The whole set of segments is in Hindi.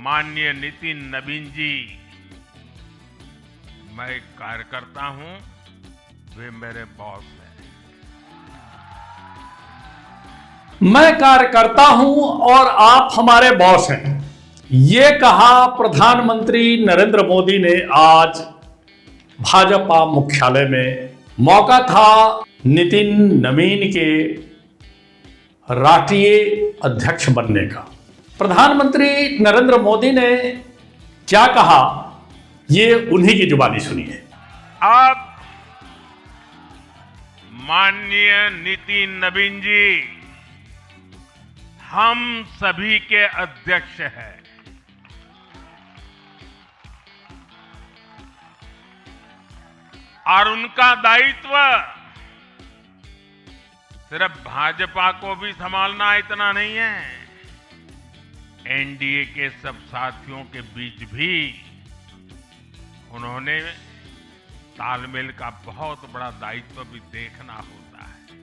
माननीय नितिन नवीन जी, मैं एक कार्यकर्ता हूं, वे मेरे बॉस हैं। मैं कार्यकर्ता हूं और आप हमारे बॉस हैं, ये कहा प्रधानमंत्री नरेंद्र मोदी ने आज भाजपा मुख्यालय में। मौका था नितिन नवीन के राष्ट्रीय अध्यक्ष बनने का। प्रधानमंत्री नरेंद्र मोदी ने क्या कहा, ये उन्हीं की जुबानी सुनिए। अब माननीय नितिन नवीन जी हम सभी के अध्यक्ष हैं। और उनका दायित्व सिर्फ भाजपा को भी संभालना इतना नहीं है, एनडीए के सब साथियों के बीच भी उन्होंने तालमेल का बहुत बड़ा दायित्व भी देखना होता है।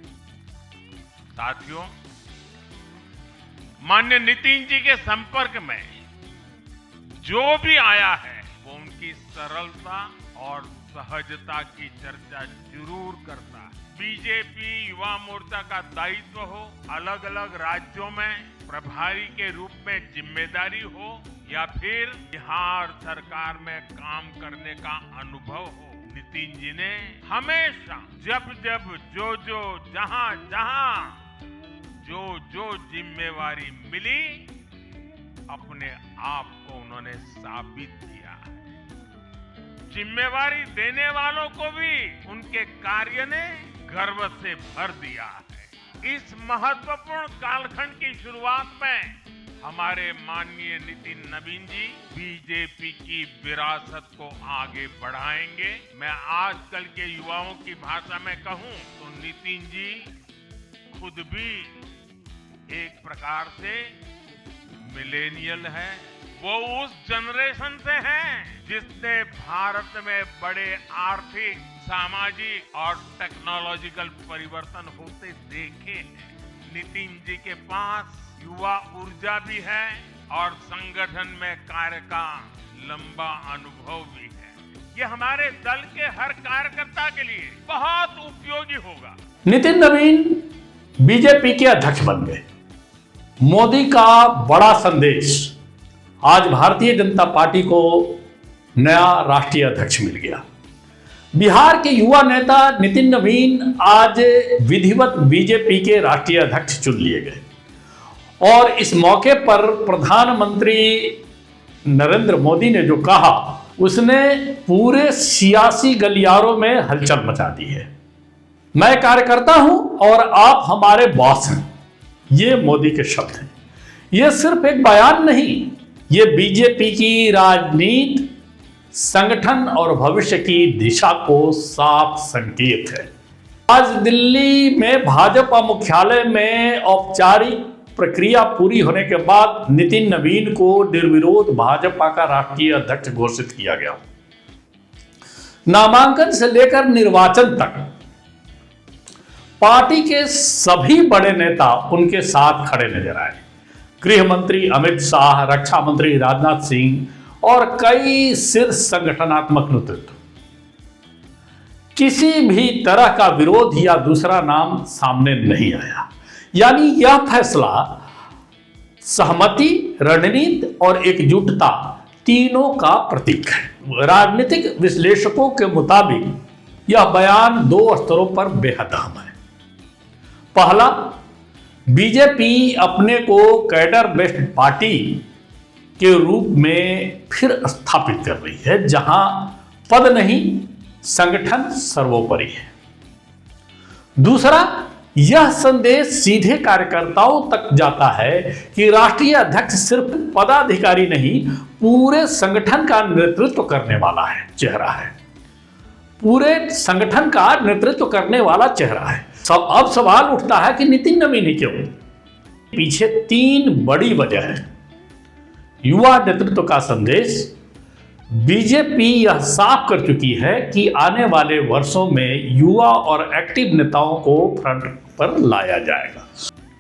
साथियों, माननीय नितिन जी के संपर्क में जो भी आया है वो उनकी सरलता और सहजता की चर्चा जरूर करता है। बीजेपी युवा मोर्चा का दायित्व हो, अलग अलग राज्यों में प्रभारी के रूप में जिम्मेदारी हो, या फिर बिहार सरकार में काम करने का अनुभव हो, नितिन जी ने हमेशा जब जब जो जहां जो जिम्मेवारी मिली अपने आप को उन्होंने साबित किया है। जिम्मेवारी देने वालों को भी उनके कार्य ने गर्व से भर दिया है। इस महत्वपूर्ण कालखंड की शुरुआत में हमारे माननीय नितिन नवीन जी बीजेपी की विरासत को आगे बढ़ाएंगे। मैं आजकल के युवाओं की भाषा में कहूं तो नितिन जी खुद भी एक प्रकार से मिलेनियल है। वो उस जनरेशन से हैं जिसने भारत में बड़े आर्थिक, सामाजिक और टेक्नोलॉजिकल परिवर्तन होते देखे हैं। नितिन जी के पास युवा ऊर्जा भी है और संगठन में कार्य का लंबा अनुभव भी है। ये हमारे दल के हर कार्यकर्ता के लिए बहुत उपयोगी होगा। नितिन नवीन बीजेपी के अध्यक्ष बन गए। मोदी का बड़ा संदेश, आज भारतीय जनता पार्टी को नया राष्ट्रीय अध्यक्ष मिल गया। बिहार के युवा नेता नितिन नवीन आज विधिवत बीजेपी के राष्ट्रीय अध्यक्ष चुन लिए गए और इस मौके पर प्रधानमंत्री नरेंद्र मोदी ने जो कहा उसने पूरे सियासी गलियारों में हलचल मचा दी है। मैं कार्यकर्ता हूं और आप हमारे बॉस हैं, ये मोदी के शब्द हैं। ये सिर्फ एक बयान नहीं, ये बीजेपी की राजनीति, संगठन और भविष्य की दिशा को साफ संकेत है। आज दिल्ली में भाजपा मुख्यालय में औपचारिक प्रक्रिया पूरी होने के बाद नितिन नवीन को निर्विरोध भाजपा का राष्ट्रीय अध्यक्ष घोषित किया गया। नामांकन से लेकर निर्वाचन तक पार्टी के सभी बड़े नेता उनके साथ खड़े नजर आए। गृह मंत्री अमित शाह, रक्षा मंत्री राजनाथ सिंह और कई शीर्ष संगठनात्मक नेतृत्व। किसी भी तरह का विरोध या दूसरा नाम सामने नहीं आया। यानी यह फैसला सहमति, रणनीति और एकजुटता तीनों का प्रतीक है। राजनीतिक विश्लेषकों के मुताबिक यह बयान दो स्तरों पर बेहद अहम है। पहला, बीजेपी अपने को कैडर बेस्ड पार्टी के रूप में फिर स्थापित कर रही है, जहां पद नहीं संगठन सर्वोपरि है। दूसरा, यह संदेश सीधे कार्यकर्ताओं तक जाता है कि राष्ट्रीय अध्यक्ष सिर्फ पदाधिकारी नहीं, पूरे संगठन का नेतृत्व करने वाला है, चेहरा है। पूरे संगठन का नेतृत्व करने वाला चेहरा है। अब सवाल उठता है कि नितिन नवीन ही क्यों? पीछे तीन बड़ी वजह है। युवा नेतृत्व का संदेश, बीजेपी यह साफ कर चुकी है कि आने वाले वर्षों में युवा और एक्टिव नेताओं को फ्रंट पर लाया जाएगा।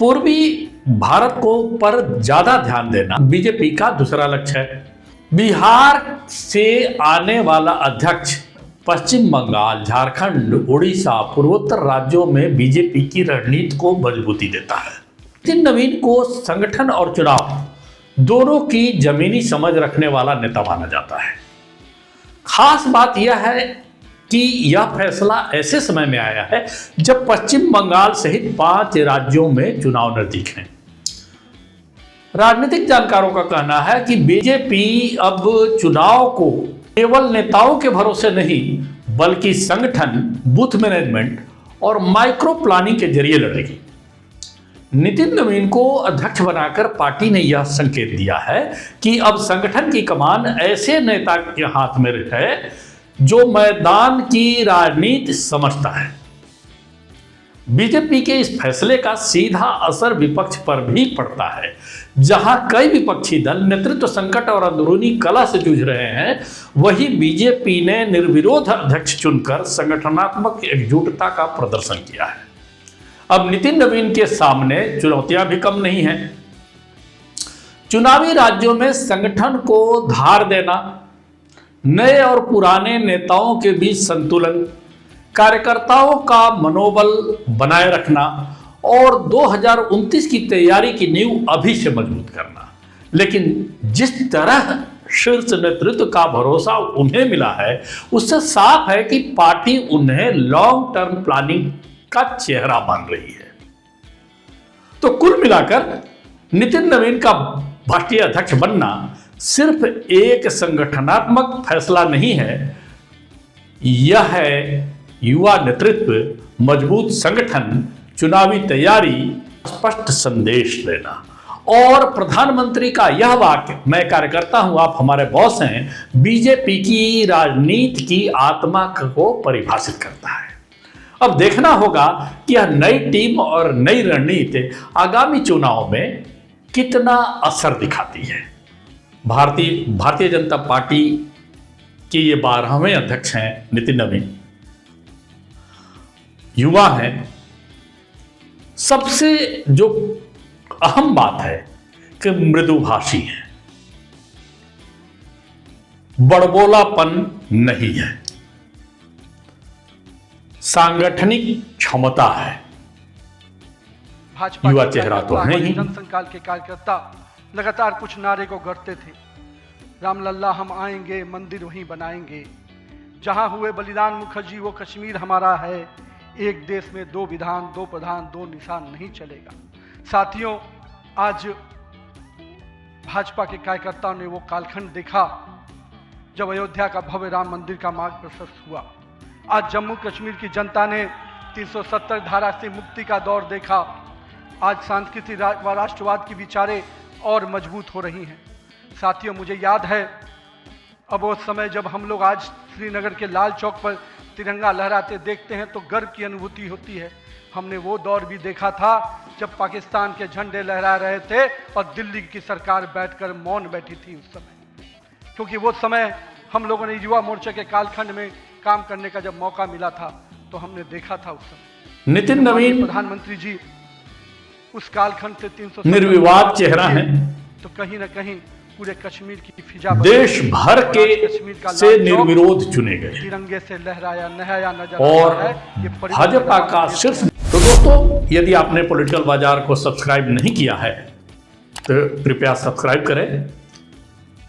पूर्वी भारत को पर ज्यादा ध्यान देना बीजेपी का दूसरा लक्ष्य है। बिहार से आने वाला अध्यक्ष पश्चिम बंगाल, झारखंड, उड़ीसा, पूर्वोत्तर राज्यों में बीजेपी की रणनीति को मजबूती देता है। नितिन नवीन को संगठन और चुनाव दोनों की जमीनी समझ रखने वाला नेता माना जाता है। खास बात यह है कि यह फैसला ऐसे समय में आया है जब पश्चिम बंगाल सहित 5 राज्यों में चुनाव नजदीक हैं। राजनीतिक जानकारों का कहना है कि बीजेपी अब चुनाव को केवल नेताओं के भरोसे नहीं बल्कि संगठन, बूथ मैनेजमेंट और माइक्रो प्लानिंग के जरिए लड़ेगी। नितिन नवीन को अध्यक्ष बनाकर पार्टी ने यह संकेत दिया है कि अब संगठन की कमान ऐसे नेता के हाथ में है जो मैदान की राजनीति समझता है। बीजेपी के इस फैसले का सीधा असर विपक्ष पर भी पड़ता है। जहां कई विपक्षी दल नेतृत्व संकट और अंदरूनी कलह से जूझ रहे हैं, वहीं बीजेपी ने निर्विरोध अध्यक्ष चुनकर संगठनात्मक एकजुटता का प्रदर्शन किया है। अब नितिन नवीन के सामने चुनौतियां भी कम नहीं हैं। चुनावी राज्यों में संगठन को धार देना, नए और पुराने नेताओं के बीच संतुलन, कार्यकर्ताओं का मनोबल बनाए रखना और 2029 की तैयारी की नींव अभी से मजबूत करना। लेकिन जिस तरह शीर्ष नेतृत्व का भरोसा उन्हें मिला है, उससे साफ है कि पार्टी उन्हें लॉन्ग टर्म प्लानिंग का चेहरा मान रही है। तो कुल मिलाकर नितिन नवीन का राष्ट्रीय अध्यक्ष बनना सिर्फ एक संगठनात्मक फैसला नहीं है, यह है युवा नेतृत्व, मजबूत संगठन, चुनावी तैयारी, स्पष्ट संदेश देना। और प्रधानमंत्री का यह वाक्य, मैं कार्यकर्ता हूं, आप हमारे बॉस हैं, बीजेपी की राजनीति की आत्मा को परिभाषित करता है। अब देखना होगा कि यह नई टीम और नई रणनीति आगामी चुनाव में कितना असर दिखाती है। भारतीय जनता पार्टी के ये 12वें अध्यक्ष हैं नितिन नवीन, युवा हैं। सबसे जो अहम बात है कि मृदुभाषी हैं, बड़बोलापन नहीं है, सांगठनिक क्षमता है। भाजपा युवा चेहरा तो है ही। जनसंकाल के कार्यकर्ता लगातार कुछ नारे को गढ़ते थे। रामलल्ला हम आएंगे, मंदिर वहीं बनाएंगे, जहां हुए बलिदान मुखर्जी वो कश्मीर हमारा है, एक देश में 2 विधान, 2 प्रधान, 2 निशान नहीं चलेगा। साथियों, आज भाजपा के कार्यकर्ताओं ने वो कालखंड देखा जब अयोध्या का भव्य राम मंदिर का मार्ग प्रशस्त हुआ। आज जम्मू कश्मीर की जनता ने 370 धारा से मुक्ति का दौर देखा। आज सांस्कृतिक व राष्ट्रवाद की विचारें और मजबूत हो रही हैं। साथियों, मुझे याद है अब वो समय जब हम लोग आज श्रीनगर के लाल चौक पर तिरंगा लहराते देखते हैं तो गर्व की अनुभूति होती है। हमने वो दौर भी देखा था जब पाकिस्तान के झंडे लहरा रहे थे और दिल्ली की सरकार बैठकर मौन बैठी थी उस समय, क्योंकि वो समय हम लोगों ने युवा मोर्चा के कालखंड में काम करने का जब मौका मिला था तो हमने देखा था उस समय। नितिन नवीन प्रधानमंत्री जी उस कालखंड से 300 निर्विवाद चेहरा है, तो कहीं ना कहीं पूरे कश्मीर की फिजा देश भर के से निर्विरोध चुने गए तिरंगे से लहराया नया नजर और है। ये भाजपा का शीर्ष। तो दोस्तों, यदि आपने पॉलिटिकल बाजार को सब्सक्राइब नहीं किया है तो कृपया सब्सक्राइब करें